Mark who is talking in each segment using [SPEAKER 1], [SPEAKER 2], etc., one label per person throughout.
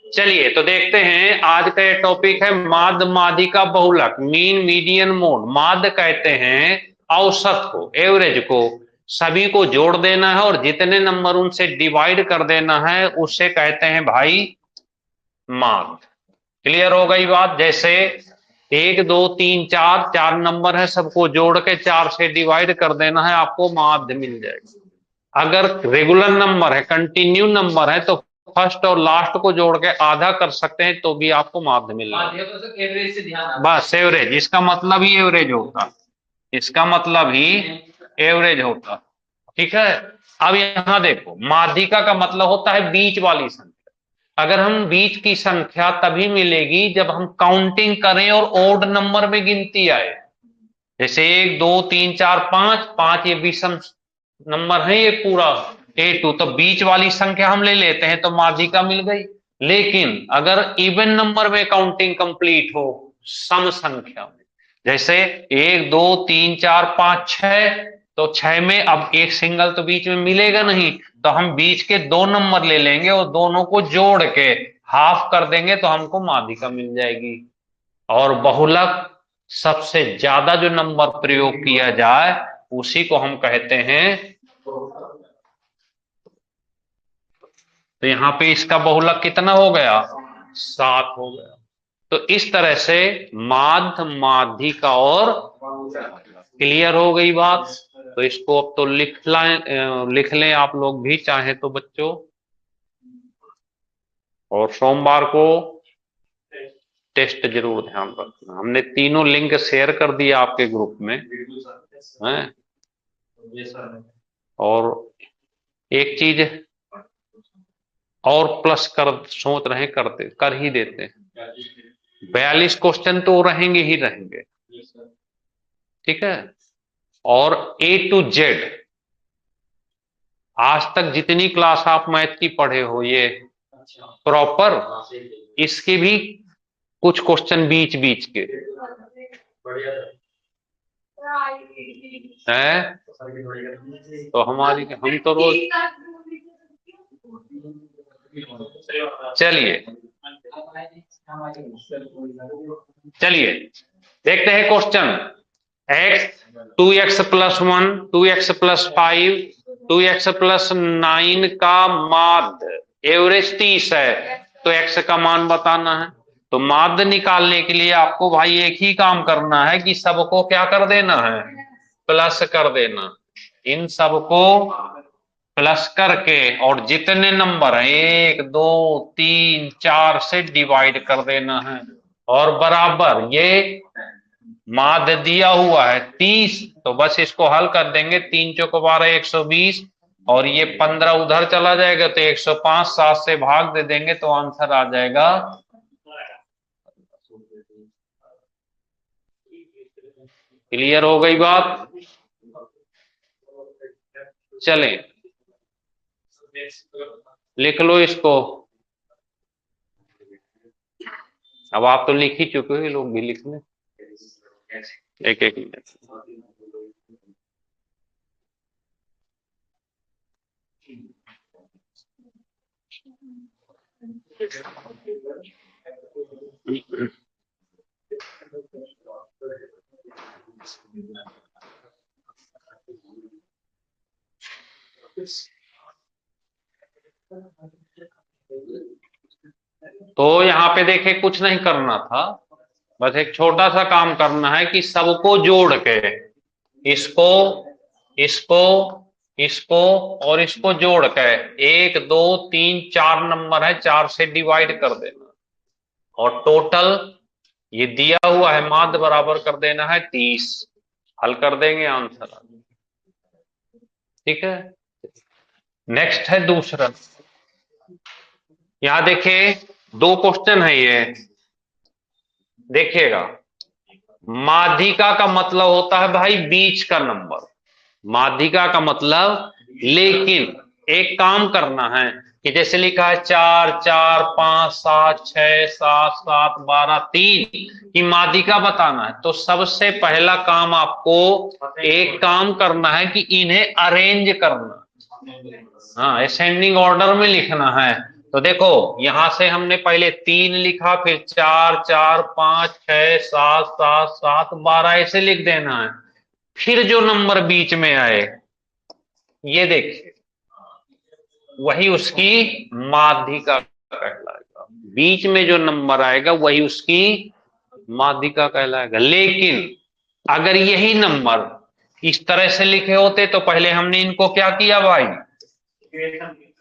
[SPEAKER 1] चलिए तो देखते हैं, आज का ये टॉपिक है माध्य माध्यिका बहुलक, मीन मीडियन मोड। माध्य कहते हैं औसत को, एवरेज को, सभी को जोड़ देना है और जितने नंबर उनसे डिवाइड कर देना है उससे कहते हैं भाई माध्य। क्लियर हो गई बात? जैसे 1 2 3 4 चार नंबर है, सबको जोड़ के 4 से डिवाइड कर देना है, आपको माध्य मिल जाएगा। अगर रेगुलर नंबर है, कंटिन्यू नंबर है, तो फर्स्ट और लास्ट को जोड़ के आधा कर सकते हैं तो भी आपको माध्य मिल जाएगा। एवरेज से ध्यान, बस एवरेज, इसका मतलब ही एवरेज होता, इसका मतलब ही एवरेज होता। ठीक है। अब यहां देखो, माध्यिका का मतलब होता है बीच वाली संख्या। अगर हम बीच की संख्या तभी मिलेगी जब हम काउंटिंग करें और ओड नंबर में गिनती आए। जैसे 1 2 3 4 5, 5 ये विषम नंबर है, ये पूरा A2, तो बीच वाली संख्या हम ले लेते हैं तो माध्यिका मिल गई। लेकिन अगर इवन नंबर में काउंटिंग कंप्लीट हो, सम संख्या में, जैसे 1 2 3 4 5 6, तो 6 में अब एक सिंगल तो बीच में मिलेगा नहीं, तो हम बीच के 2 नंबर ले लेंगे और दोनों को जोड़ के हाफ कर देंगे तो हमको माध्यिका मिल जाएगी। और बहुलक, सबसे ज्यादा जो नंबर प्रयोग किया जाए उसी को हम कहते हैं। तो यहां पे इसका बहुलक कितना हो गया? 7 हो गया। तो इस तरह से माध्य, माध्यिका और, क्लियर हो गई बात? तो इसको अब तो लिख लें आप लोग भी चाहे तो बच्चों। और सोमवार को टेस्ट जरूर ध्यान रखना। हमने तीनों लिंक शेयर कर दिया आपके ग्रुप में हैं। और एक चीज और प्लस कर सोच रहे, करते कर ही देते हैं। 42 क्वेश्चन तो रहेंगे ही रहेंगे, ठीक है। और A to Z, आज तक जितनी क्लास आप मैथ की पढ़े हो ये प्रॉपर, इसके भी कुछ क्वेश्चन बीच बीच के है। तो हम तो रोज, चलिए चलिए देखते हैं question. x 2x+1, 2x+5, 2x+9 का माध्य एवरेज 30 है, तो x का मान बताना है। तो माध्य निकालने के लिए आपको भाई एक ही काम करना है कि सबको क्या कर देना है? प्लस कर देना। इन सबको प्लस करके और जितने नंबर है 1 2 3 4 से डिवाइड कर देना है। और बराबर ये माध्य दिया हुआ है 30, तो बस इसको हल कर देंगे। 3 चौक 12, 120, और ये 15 उधर चला जाएगा तो 105, 7 से भाग दे देंगे तो आंसर आ जाएगा। क्लियर हो गई बात? चलें लिख लो इसको। अब आप तो लिख ही चुके हो, लोग भी लिख लें एक एक मिनट। तो यहां पे देखे कुछ नहीं करना था, बस एक छोटा सा काम करना है कि सबको जोड़ के इसको इसको इसको और इसको जोड़ के 1 2 3 4 नंबर है, 4 से डिवाइड कर देना और टोटल ये दिया हुआ है माध्य बराबर कर देना है 30। हल कर देंगे, आंसर। ठीक है। नेक्स्ट है दूसरा। यहां देखिए 2 क्वेश्चन है ये, देखिएगा। माध्यिका का मतलब होता है भाई बीच का नंबर, माध्यिका का मतलब। लेकिन एक काम करना है कि जैसे लिखा है 4 4 5 7 6 7 7 12 3 की माध्यिका बताना है, तो सबसे पहला काम आपको एक काम करना है कि इन्हें अरेंज करना। हाँ, असेंडिंग ऑर्डर में लिखना है। तो देखो यहां से हमने पहले 3 लिखा, फिर 4 4 5 6 7 7 7 12 ऐसे लिख देना है। फिर जो नंबर बीच में आए ये देखिए, वही उसकी माध्यिका कहलाएगा। बीच में जो नंबर आएगा वही उसकी माध्यिका कहलाएगा। लेकिन अगर यही नंबर इस तरह से लिखे होते तो पहले हमने इनको क्या किया भाई,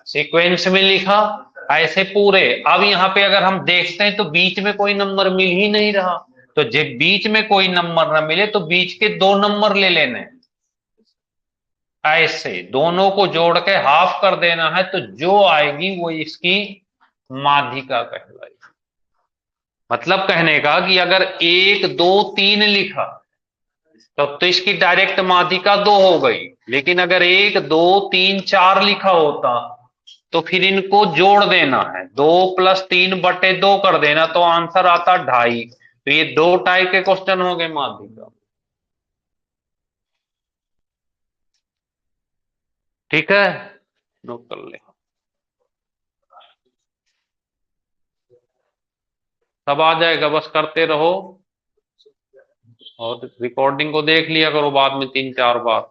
[SPEAKER 1] सीक्वेंस में लिखा ऐसे पूरे। अब यहाँ पे अगर हम देखते हैं तो बीच में कोई नंबर मिल ही नहीं रहा, तो जब बीच में कोई नंबर ना मिले तो बीच के 2 नंबर ले लेने, ऐसे दोनों को जोड़ के हाफ कर देना है, तो जो आएगी वो इसकी माध्यिका कहलाएगी। मतलब कहने का कि अगर 1 2 3 लिखा तो इसकी डायरेक्ट माध्यिका 2 हो गई। लेकिन अगर 1 2 3 4 लिखा होता तो फिर इनको जोड़ देना है, 2 + 3/2 कर देना, तो आंसर आता 2.5। तो ये 2 टाइप के क्वेश्चन हो गए माध्यिका। ठीक है, नोट कर ले। सब आ जाएगा, बस करते रहो और रिकॉर्डिंग को देख लिया करो बाद में 3 4 बार।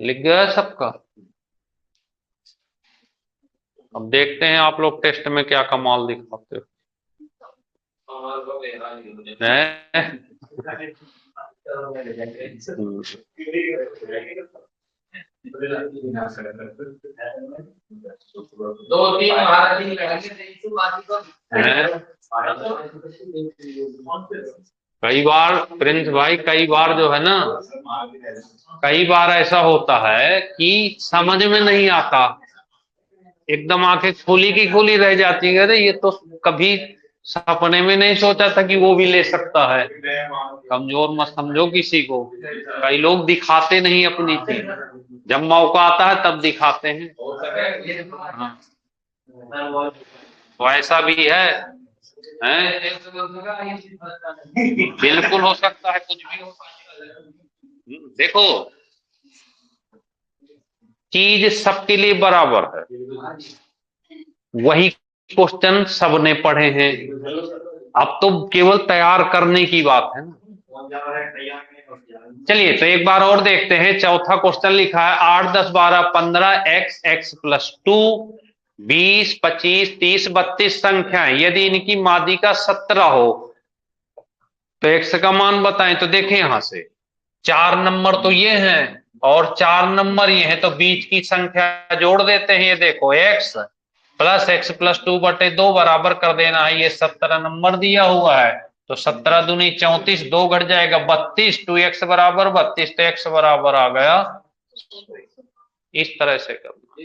[SPEAKER 1] लिख गया है सबका? अब देखते हैं आप लोग टेस्ट में क्या कमाल दिखाते हो।
[SPEAKER 2] दो तीन
[SPEAKER 1] कई बार प्रिंस भाई, कई बार जो है ना, कई बार ऐसा होता है कि समझ में नहीं आता, एकदम आंखें खुली की खुली रह जाती है। अरे ये तो कभी सपने में नहीं सोचा था कि वो भी ले सकता है। कमजोर मत समझो किसी को, कई लोग दिखाते नहीं अपनी चीज, जब मौका आता है तब दिखाते हैं। हाँ, तो ऐसा भी है? बिल्कुल हो सकता है, कुछ भी हो सकता है। देखो चीज सबके लिए बराबर है, वही क्वेश्चन सबने पढ़े हैं, अब तो केवल तैयार करने की बात है ना। चलिए तो एक बार और देखते हैं। चौथा क्वेश्चन लिखा है 8 10 12 15 x x + 2 20 25 30 32 संख्याएं, यदि इनकी माध्यिका 17 हो तो x का मान बताएं। तो देखें यहां से 4 नंबर तो ये हैं और 4 नंबर ये हैं, तो बीच की संख्या जोड़ देते हैं। ये देखो x + x + 2/2 बराबर कर देना है, ये 17 नंबर दिया हुआ है। तो 17 दूनी 34, 2 घट जाएगा 32, 2x बराबर 32, तो x बराबर आ गया। इस तरह से करना।